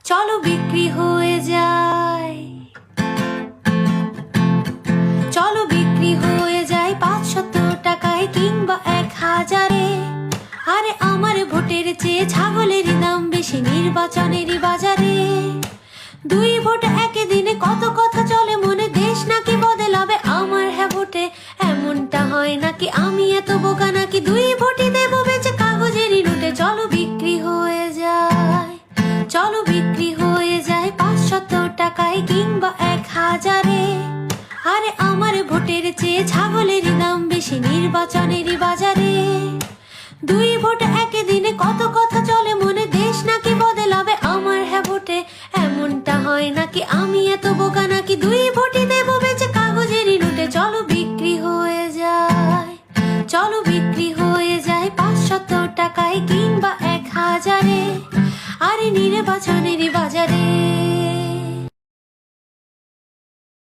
চলো বিক্রি হয়ে যায়, চলো বিক্রি হয়ে যায় 500 টাকায় কিংবা 1000-এ। আরে আমার ভোটের চেয়ে ছাগলেরই দাম বেশি নির্বাচনেরই বাজারে। 2 ভোট একই দিনে কত কথা চলে মনে, দেশ নাকি বদলাবে আমার হ্যাঁ ভোটে। এমনটা হয় নাকি, আমি এত বোকা নাকি? 2 ভোটই দেবো বেঁচে কাগজেরই নোটে। চলো বিক্রি হয়ে যায়, চলো বিক্রি হয়ে যায় 500 টাকায় কিংবা 1000-এ। আরে আমার ভোটের চেয়ে ছাগলেরই দাম বেশি নির্বাচনেরই বাজারে। 2 ভোট একই দিনে কত কথা চলে মনে, দেশ নাকি বদলাবে আমার হ্যাঁ ভোটে। এমনটা হয় নাকি, আমি এত বোকা নাকি? 2 ভোটই দেবো বেঁচে কাগজেরই নোটে। চলো বিক্রি হয়ে যায়, চলো বিক্রি হয়ে যায় 500 টাকায় কিংবা 1000-এ। আরে নির্বাচনের